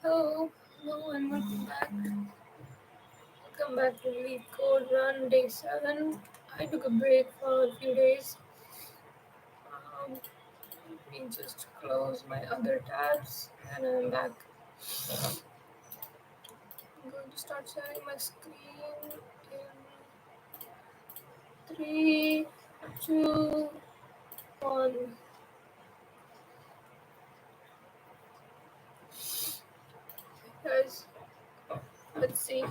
Hello, and welcome back. Welcome back to Lead Code Run Day 7. I took a break for a few days. Um, Let me just close my other tabs and I'm back. I'm going to start sharing my screen in 3, 2, 1. Guys, let's see.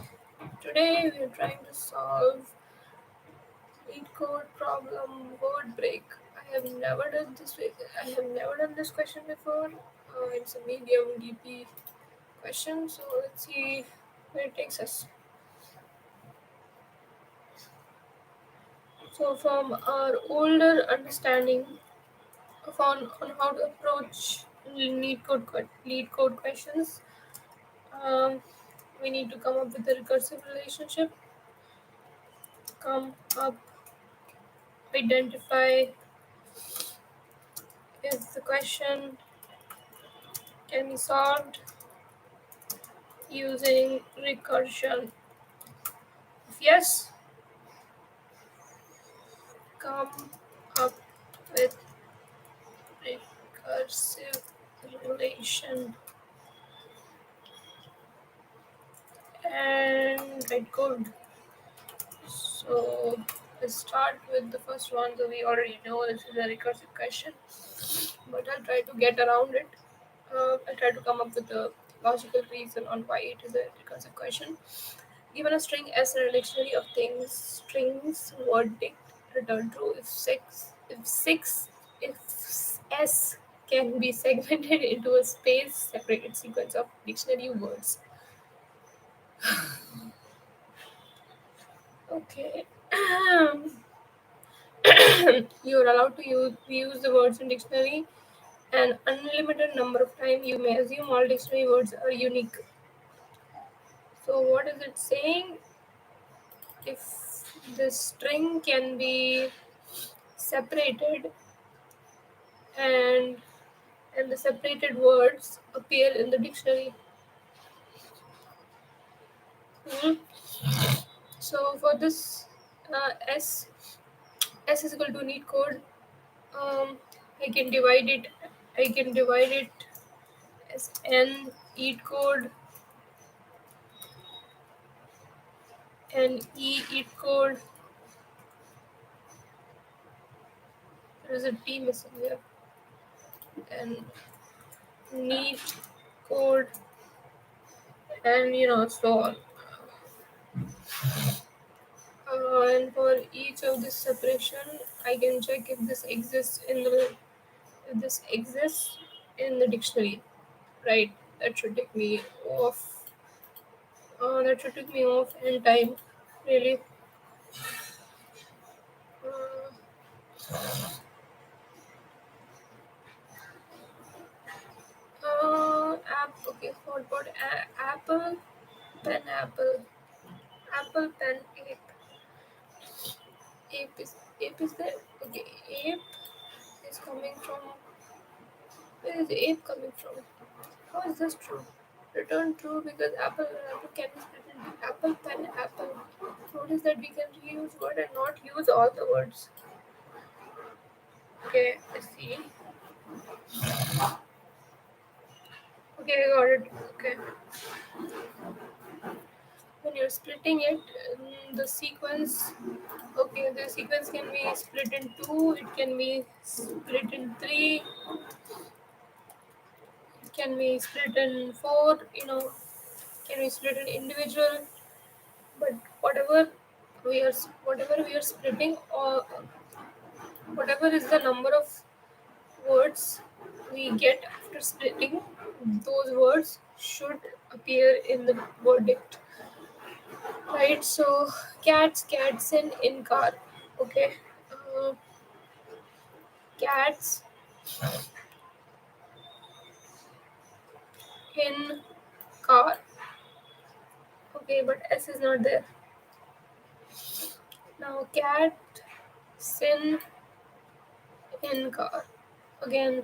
Today we are trying to solve lead code problem word break. I have never done this. I have never done this question before. It's a medium DP question, so let's see where it takes us. So, from our older understanding on how to approach lead code questions, um, we need to come up with a recursive relationship. Come up, identify if the question can be solved using recursion. If yes, come up with recursive relation and write code. So let's start with the first one. So we already know this is a recursive question, but I'll try to get around it. I'll try to come up with a logical reason on why it is a recursive question. Given a string as a dictionary of things, strings word dict return true if s can be segmented into a space separated sequence of dictionary words. Okay. You're allowed to use the words in dictionary an unlimited number of times. You may assume all dictionary words are unique. So what is it saying? If the string can be separated and the separated words appear in the dictionary. Hmm. So for this s is equal to need code. Um, I can divide it. I can divide it as n eat code and eat code. There is a t missing here and need code and so on. And for each of this separation, I can check if this exists in the dictionary. Right, that should take me off. That should take me off in time. Really. Uh, okay, what about apple, pen, apple, pen, ape. Ape is there? Okay, ape is coming from. Where is the ape coming from? How is this true? Return true because apple can be split into apple, pen, apple. Notice that we can reuse word and not use all the words. Okay, let's see. Okay, I got it. Okay. When you're splitting it, the sequence, okay, the sequence can be split in two, it can be split in three, it can be split in four, can be split in individual, but whatever whatever we are splitting, or whatever is the number of words we get after splitting, those words should appear in the verdict. Right, so cats in car. Okay, uh, cats in car. Okay, but S is not there. Now cat sin in car. Again,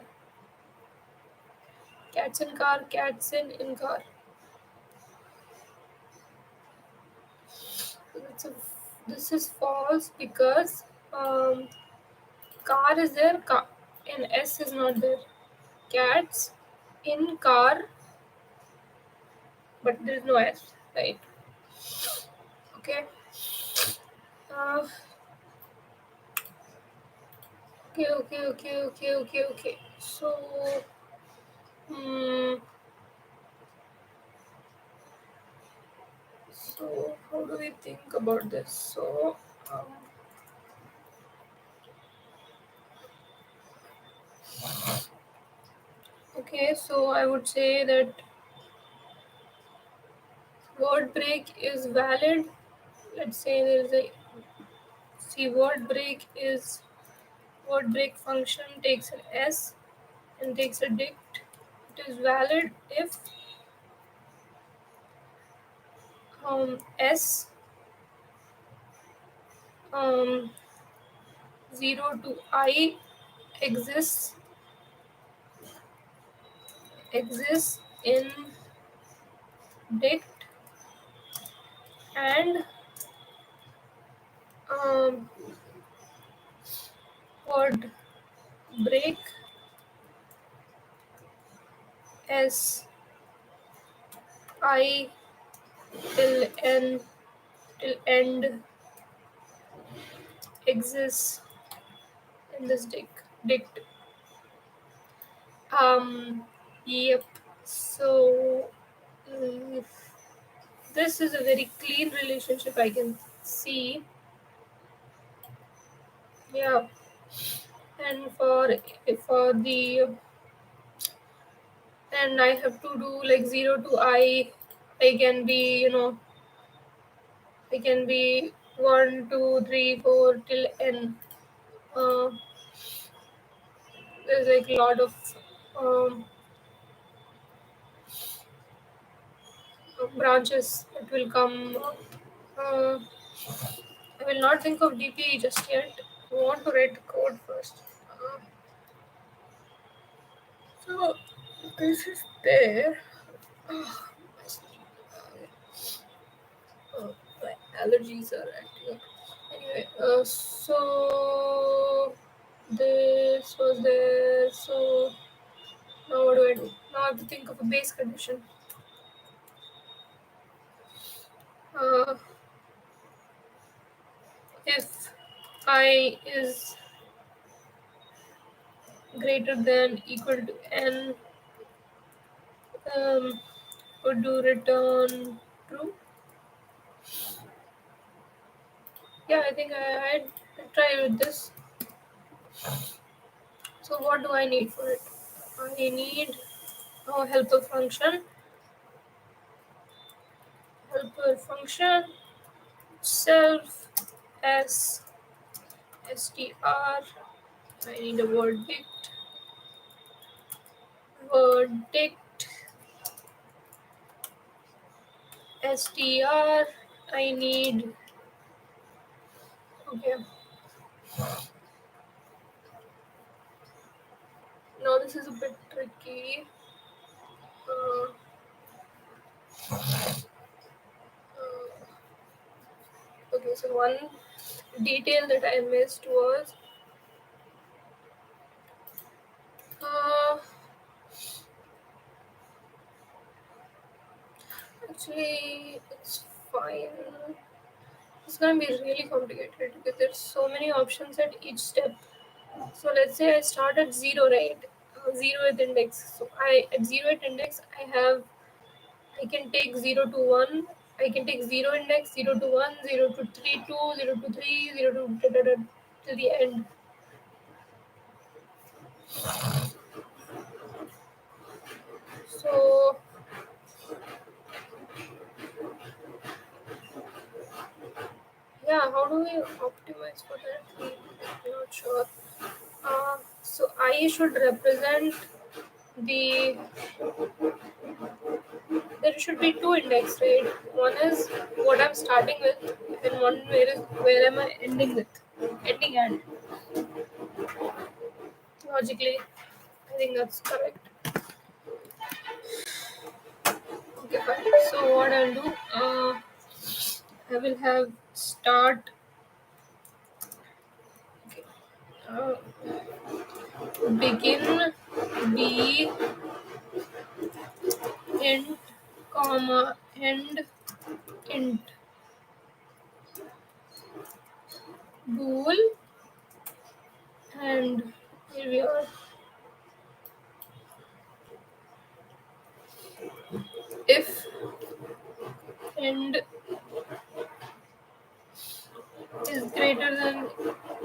cats in car, cats in car. So this is false because car is there, and S is not there. Cats in car, but there is no S, right? Okay. Uh, okay. So, hmm, so how do we think about this? So, um, okay, so I would say that word break is valid. Let's say there is a see word break function takes an S and takes a dict. It is valid if S 0 to I exists in dict and um, word break S I till n till end exists in this dict. Yep. So mm, this is a very clean relationship I can see. Yeah, and for the and I have to do like 0 to I can be I can be 1, 2, 3, 4 till n. Uh, there's like a lot of um, branches that will come. Uh, I will not think of DP just yet. I want to write the code first. Uh, so this is there. My allergies are acting up. Anyway, so this was there. So now what do I do? Now I have to think of a base condition. Uh, if I is greater than equal to n, um, would do return true. Yeah, I think I'd try with this. So what do I need for it? I need a helper function self s str. I need a word dict str. I need okay. Now this is a bit tricky. Uh, okay, so one detail that I missed was uh, actually it's fine. It's gonna be really complicated because there's so many options at each step. So let's say I start at zero, right? Zeroth index. So I at zeroth index I can take 0 to 1. I can take zero index, 0 to 1, 0 to 3, 2, 0 to 3, 0 to till the end. So yeah, how do we optimize for that? I'm not sure. So I should represent the there should be two index, right? One is what I'm starting with, and one where am I ending with? Ending at logically, I think that's correct. Okay, fine. So what I'll do? I will have start. Okay. Uh, Begin, be, int, comma, end, int, bool, and here we are. If end is greater than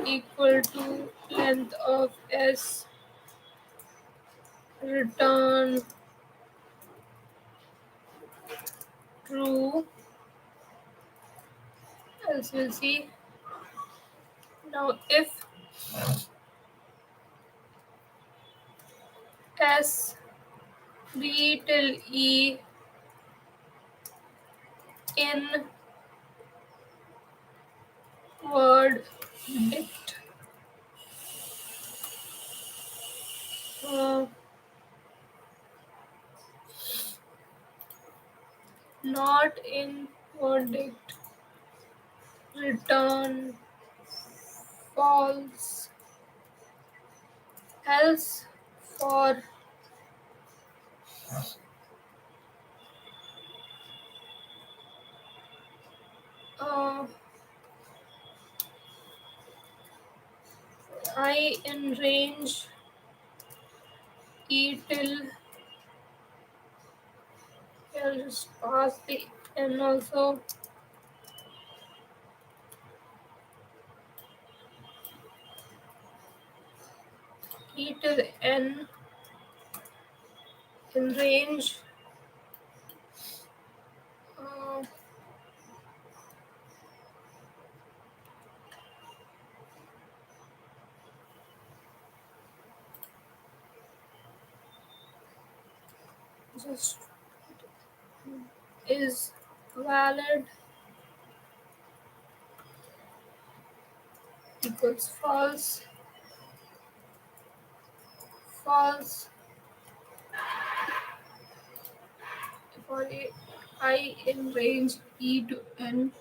equal to length of s, return true, else we'll see. Now if s b till e in word dict, uh, not in word dict, return false, else for uh, I in range e till, I'll just pass the n also, e till n in range, uh, just is valid equals false, false for a I in range e to n.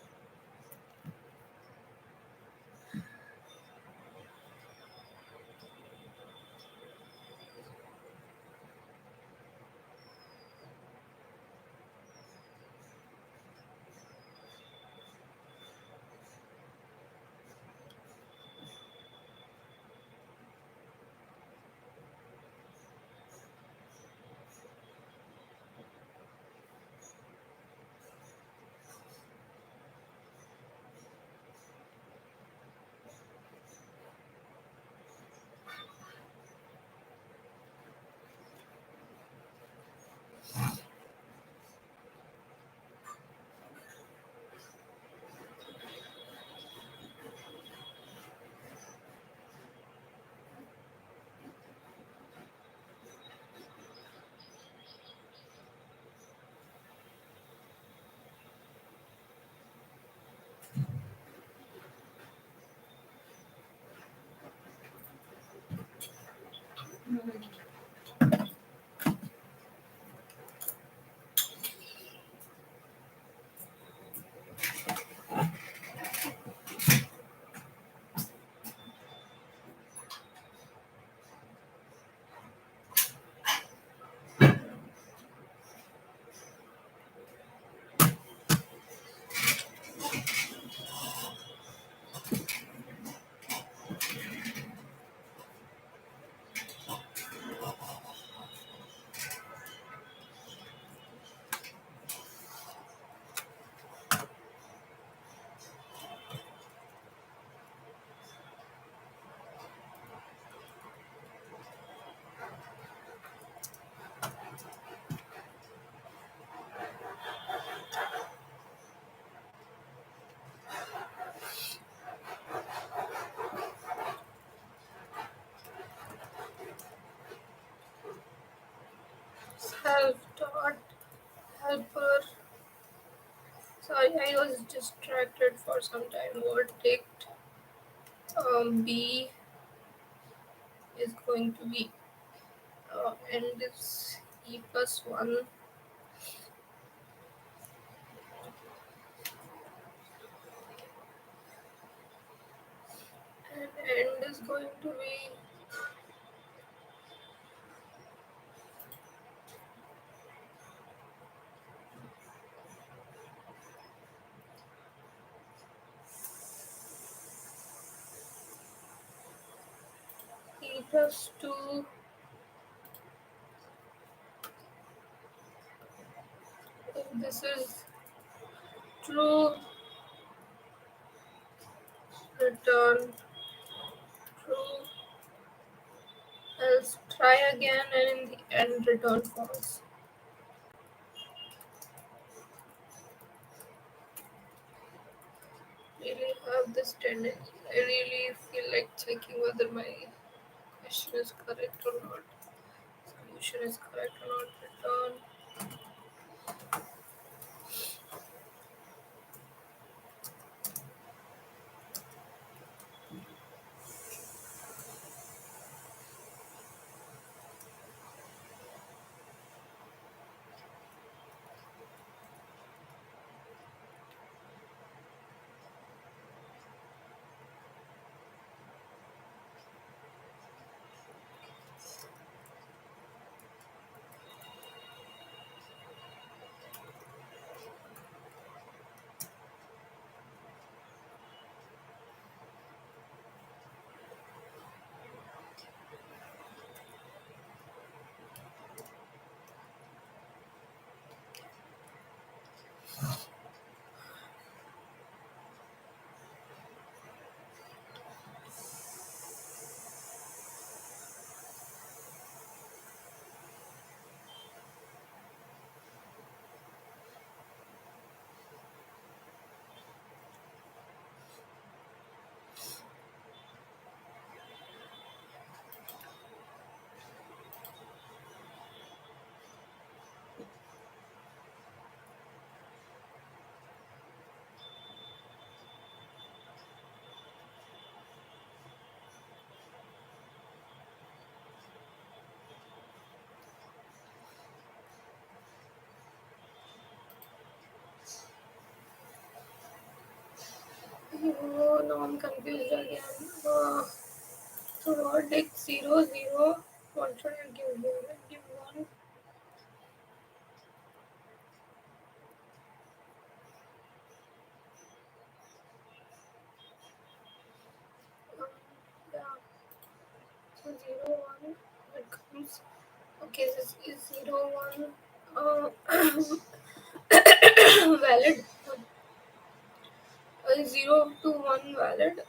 Self dot helper. Sorry, I was distracted for some time. Word dict b is going to be and is e plus 1. going to be e plus 2. If this is true, return true, else try again, and in the end return false. Really have this tendency. I really feel like checking whether my question is correct or not. Solution is correct or not. Return. Oh, no, I'm confused again. So what, like 0, 0? What should I give here? Give 1. Um, yeah. So 0, 1. It comes. Okay, this is 0, 1. Valid. 0 to 1 valid.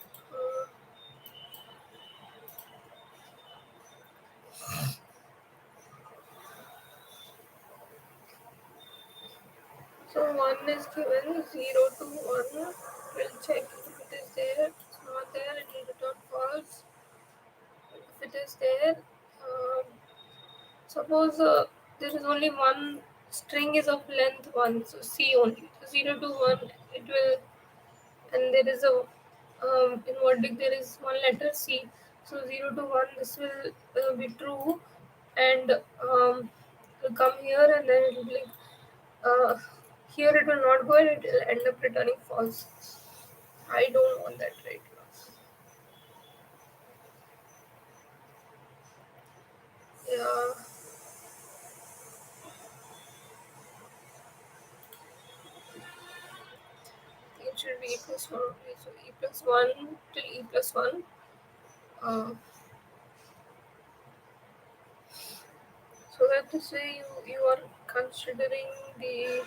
So 1 is given, 0 to 1. We'll check if it is there. If it's not there, it will return false. If it is there, um, suppose there is only one string is of length 1, so C only. So 0 to 1, it will, and there is a, in verdict there is one letter C. So 0 to 1, this will be true, and will come here, and then it will be like, uh, here it will not go, and it will end up returning false. I don't want that right now. Yeah, it should be e plus 1 only. So e plus 1 till e plus 1. Uh, so that to say you are considering the,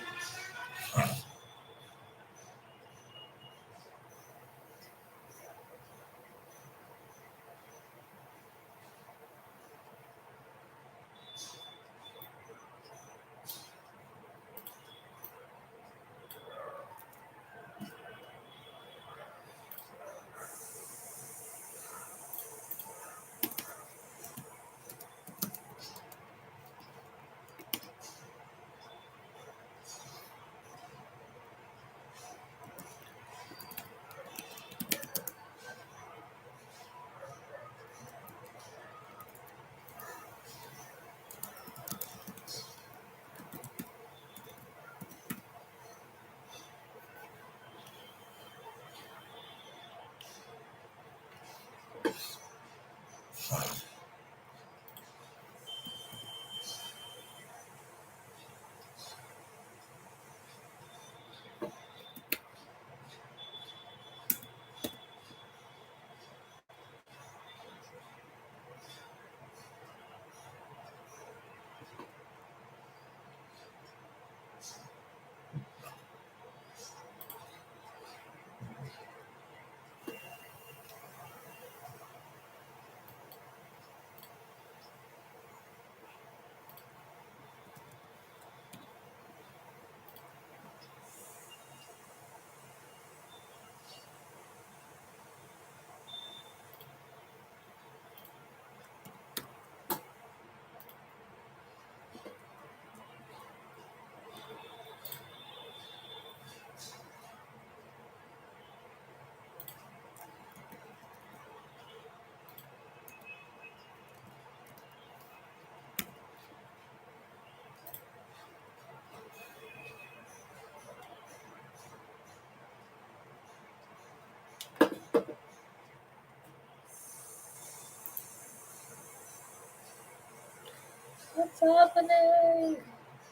What's happening? I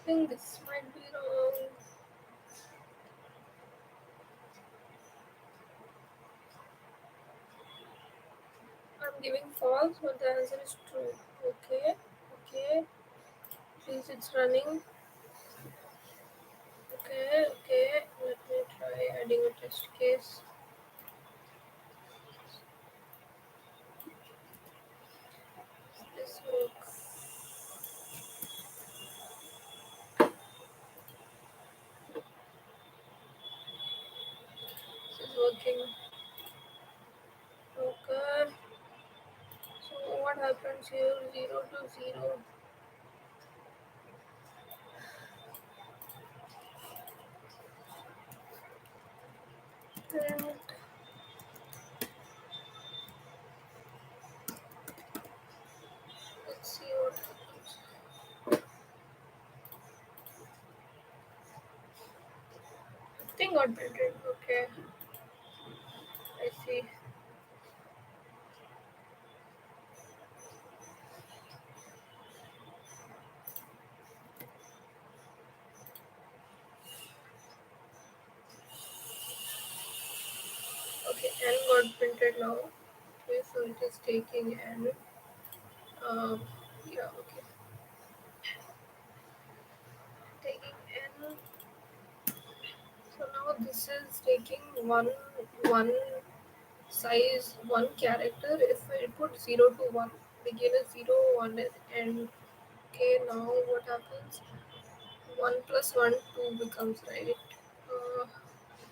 think this might be wrong. I'm giving false, but the answer is true. Okay, okay. Please, it's running. Okay, okay. Let me try adding a test case. This work. This is working. Okay. So what happens here? 0 to 0. And let's see what happens. Thing got printed. Okay, I see. Okay, N got printed now. Okay, so it is taking N. Um, yeah, okay. Taking N. So now this is taking one size, one character. If I put 0 to 1, begin as 0, 1 is end. Okay, now what happens? 1 plus 1, 2 becomes, right. Uh,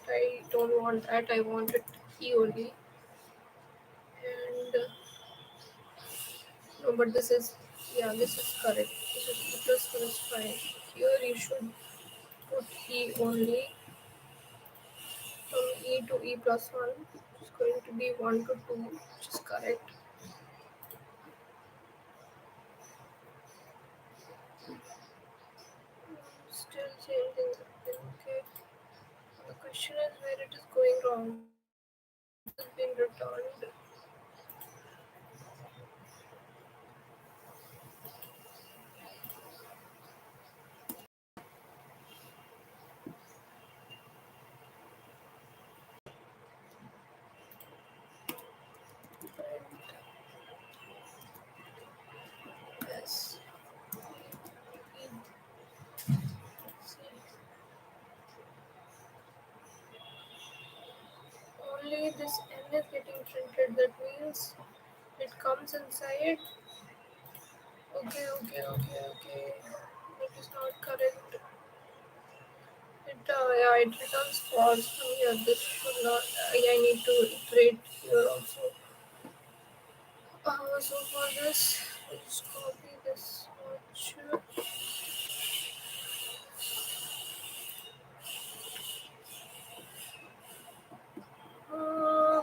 I don't want that. I want it E only. And no, but this is, yeah, this is correct. This is E plus 1 is fine. Here you should put E only. From E to E plus 1, it's going to be 1 to 2, which is correct. Still same thing happening. Okay. The question is where it is going wrong. This has been returned. Yes. Only this N is getting printed. That means it comes inside. Okay, okay, okay, okay. It is not correct. Yeah, it returns false from here. This should not. I need to iterate here also. So for this, let's copy this much. Uh,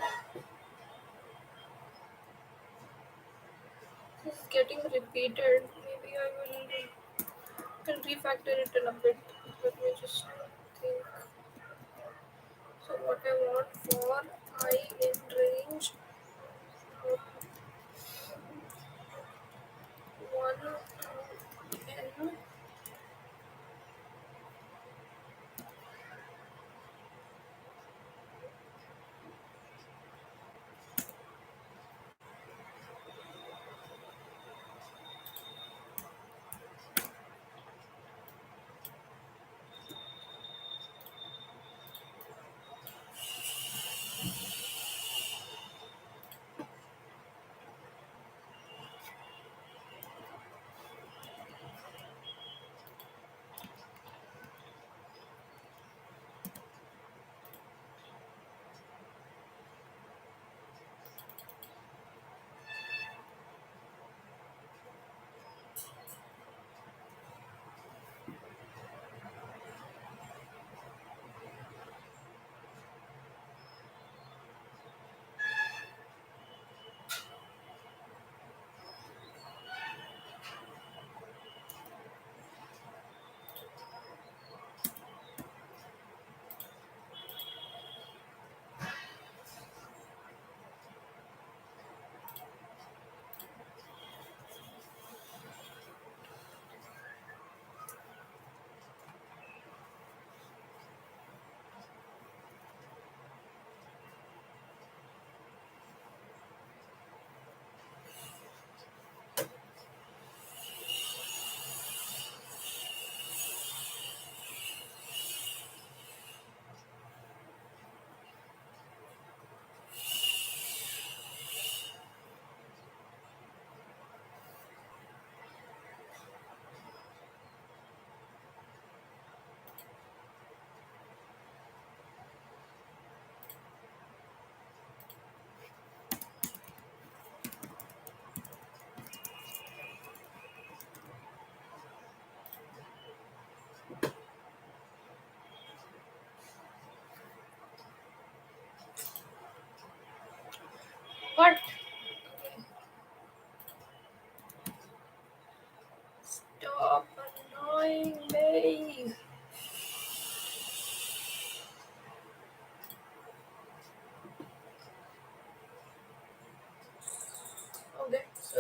this is getting repeated. Maybe will refactor it in a bit. Let me just think. So what I want for I in range.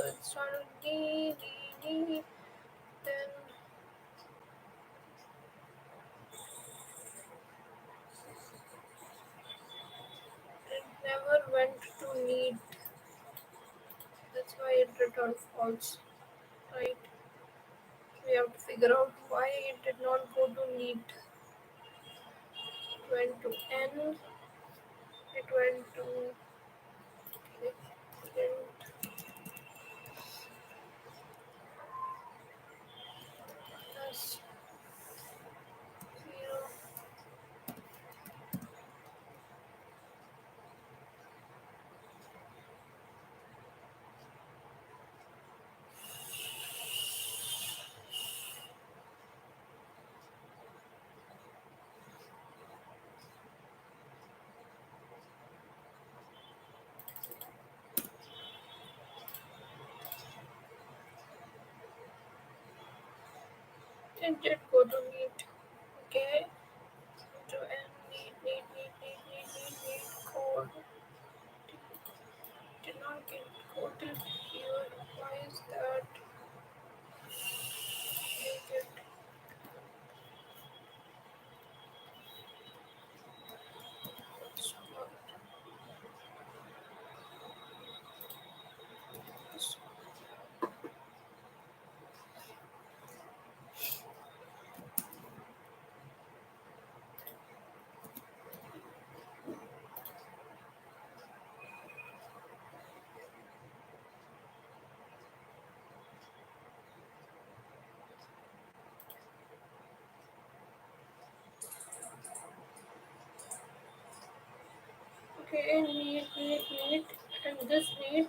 So it started with knee, then it never went to need. That's why it returned false, right? We have to figure out why it did not go to need. It went to N, it went to int plus 0. It did go to need. Okay, to N, need, code. Did not get quoted here. Why is that? Make it smart. Okay, need, and this need.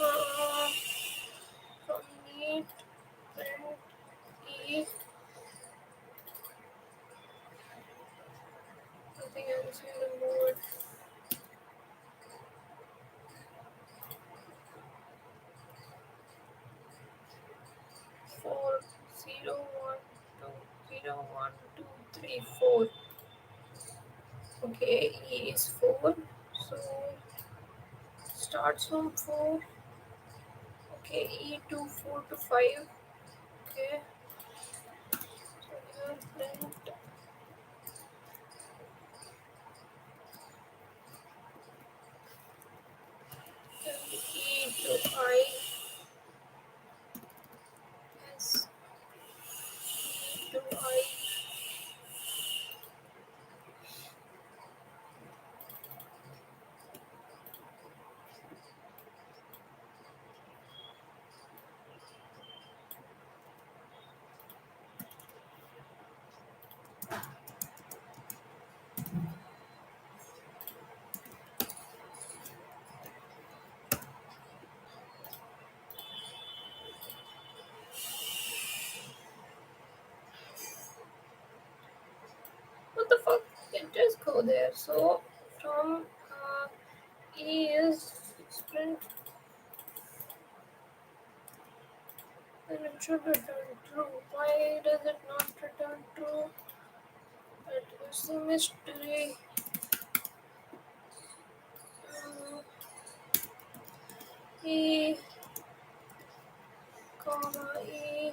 Uh, from need, print, E, nothing else in the mode. 4, 0, 1, 2, 0, 1, 2, 3, 4. Okay, E is 4. So starts from 4. Okay, E to 4 to 5. Okay, so here print and E to I S E to I. What the fuck? It does go there. So from E is print, then it should return true. Why does it not return true? That is the mystery. Uh, E, comma E.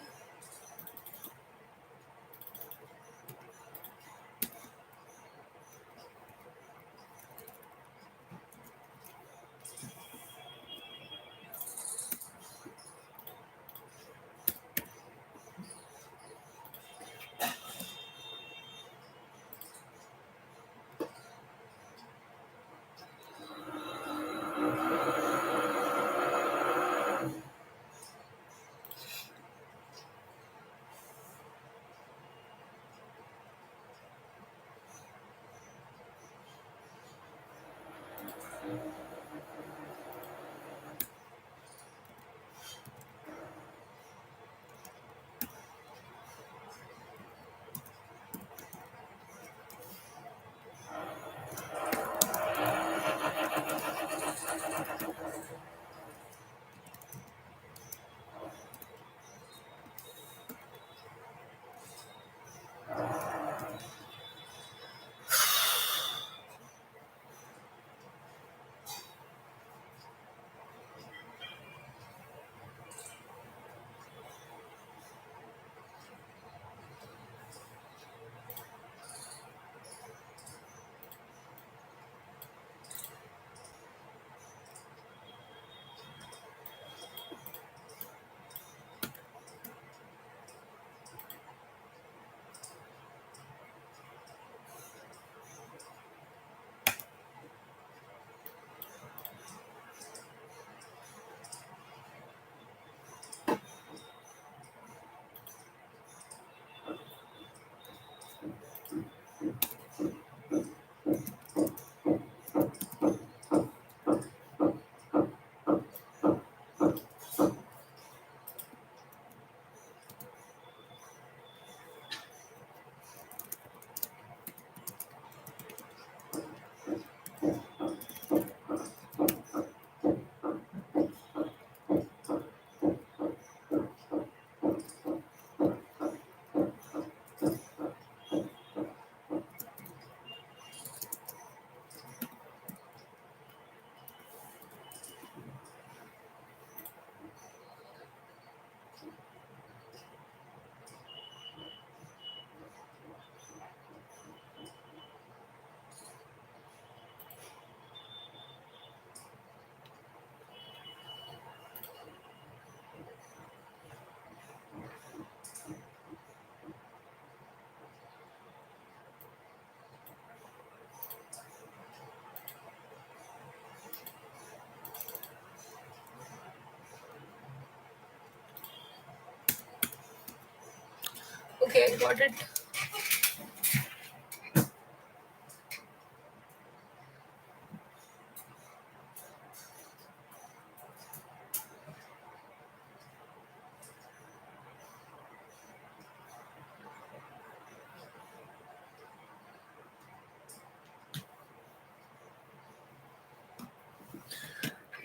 Okay, I got it.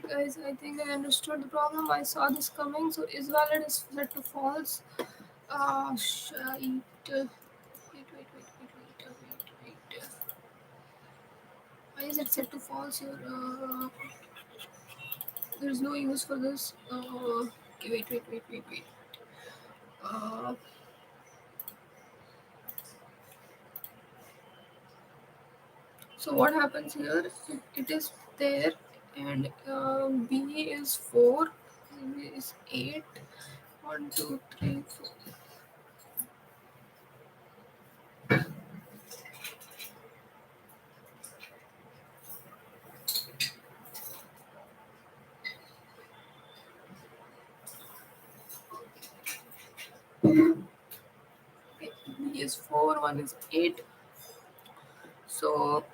Guys, I think I understood the problem. I saw this coming. So is valid is set to false. Shite. Wait. Why is it set to false here? There is no use for this. Okay, wait. Uh, so what happens here? It is there, and B is 4, B is 8. 1, 2, 3, 4. Okay, B is 4, 1 is 8. So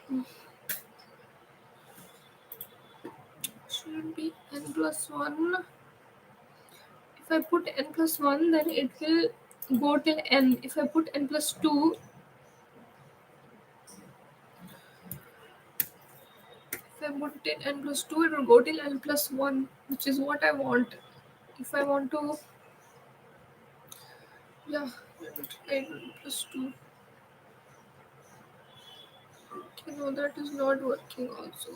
should be n plus 1. If I put n plus 1, then it will go till n. If I put n plus 2, if I put it n plus 2, it will go till n plus 1, which is what I want. If I want to, yeah, n plus 2. Okay, no, that is not working also.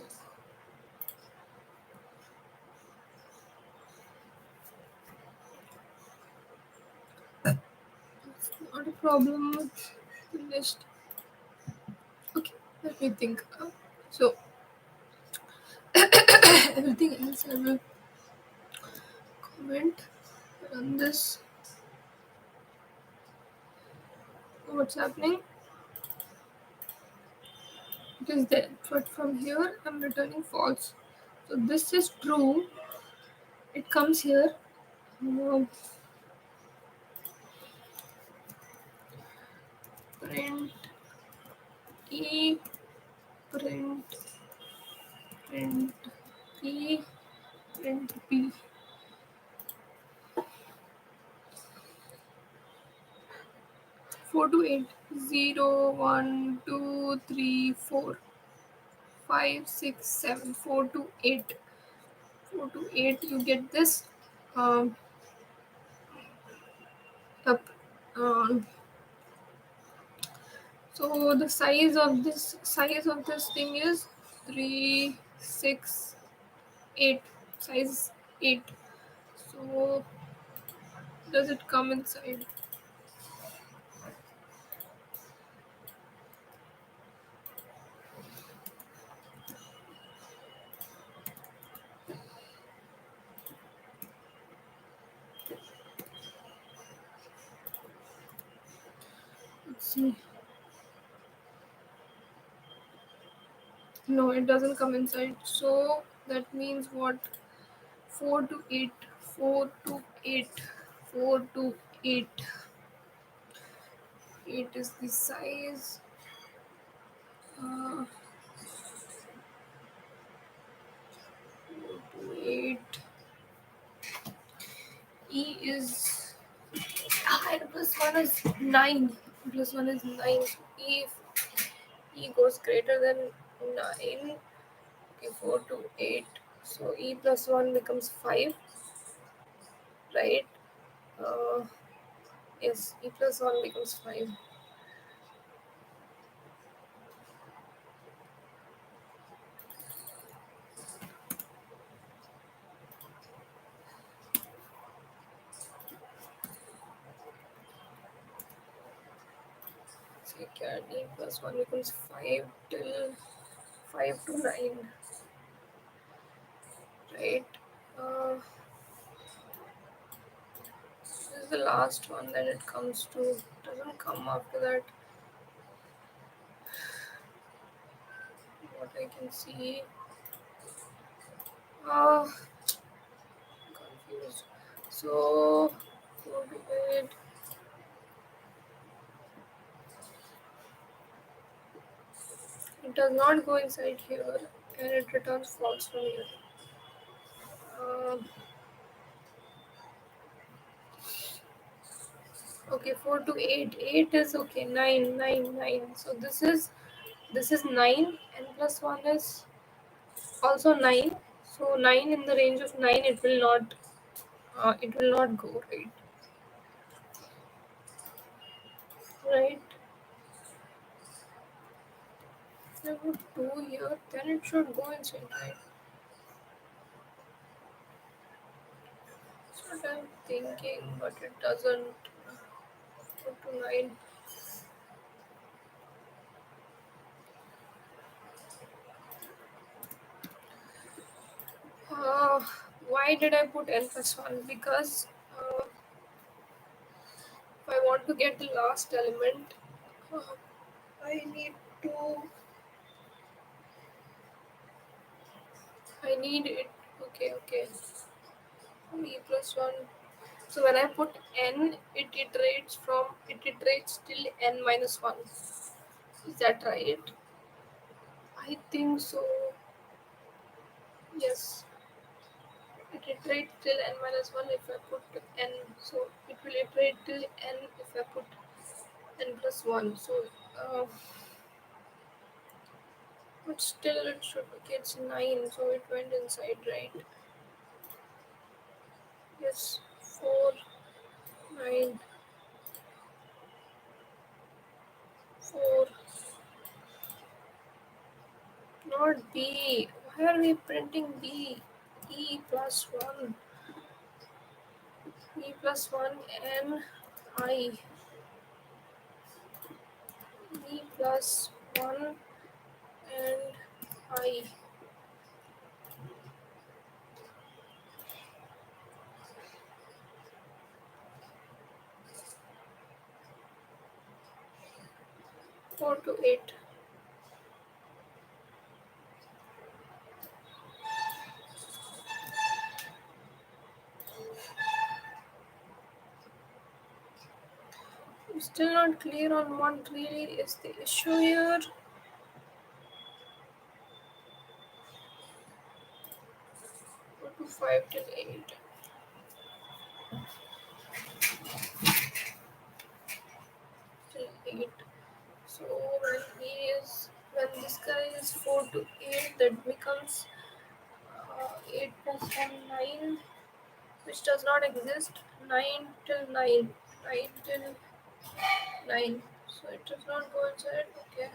It's not a problem with the list. Okay, let me think. So, everything else I will comment on this. What's happening? It is there, but from here I'm returning false. So this is true. It comes here. Um, print e print print e print b. 4 to 8. 0, 1, 2, 3, 4, 5, 6, 7. 4 to 8. 4 to 8. You get this. Um, up. Um, so the size of this thing is 3, 6, 8. Size 8. So does it come inside? Let's see. No, it doesn't come inside. So that means what? 4 to 8. 4 to 8. 4 to 8. 8 is the size. 4 to 8. E is. And plus 1 is 9. Plus 1 is 9. E, e goes greater than 9. Okay, 4 to 8. So E plus 1 becomes 5, right? Uh, yes, E plus 1 becomes 5. So can E plus 1 becomes 5 till 5 to 9, right? Uh, this is the last one, then it comes to, doesn't come after that. What I can see. Uh, confused. So 4 to 8. it does not go inside here and it returns false from here. Um, okay, 4 to 8. 8 is okay. 9, 9, 9. So this is 9 n plus 1 is also 9. So 9 in the range of 9 it will not go right. Right. If I put 2 here, then it should go inside, right? That's what I'm thinking, but it doesn't. 4 to 9. Uh, why did I put n plus 1? Because if I want to get the last element, uh, I need to. I need it. Okay, okay. E plus 1. So when I put n, it iterates till n minus 1. Is that right? I think so. Yes. It iterates till n minus 1 if I put n. So it will iterate till n if I put n plus 1. So, but still it should. Okay, it's 9. So it went inside, right? Yes. 4, 9, 4. Not B. Why are we printing B? E plus 1. E plus 1 n I. E plus 1 and I. 4 to 8. I'm still not clear on what really is the issue here. 4 to 5 till 8. Till 8. So when this guy is 4 to 8, that becomes 8 plus 1, 9, which does not exist. 9 till 9. 9 till 9. So it does not go inside. Okay.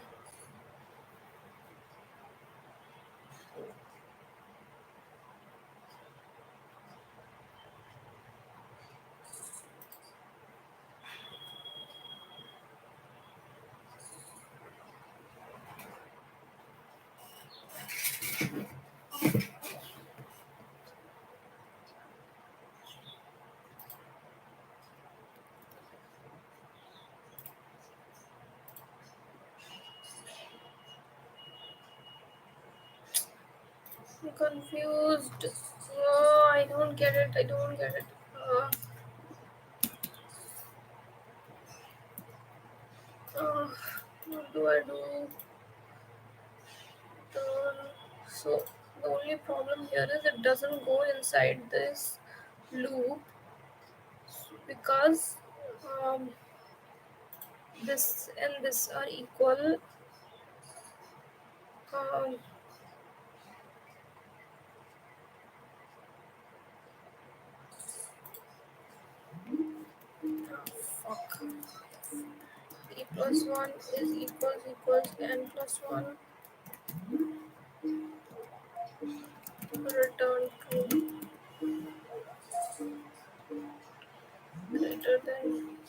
I'm confused. Oh, I don't get it. I don't get it. Uh, what do I do? So the only problem here is it doesn't go inside this loop because this and this are equal. Um, fuck. E plus 1 is equals n plus 1 return true greater than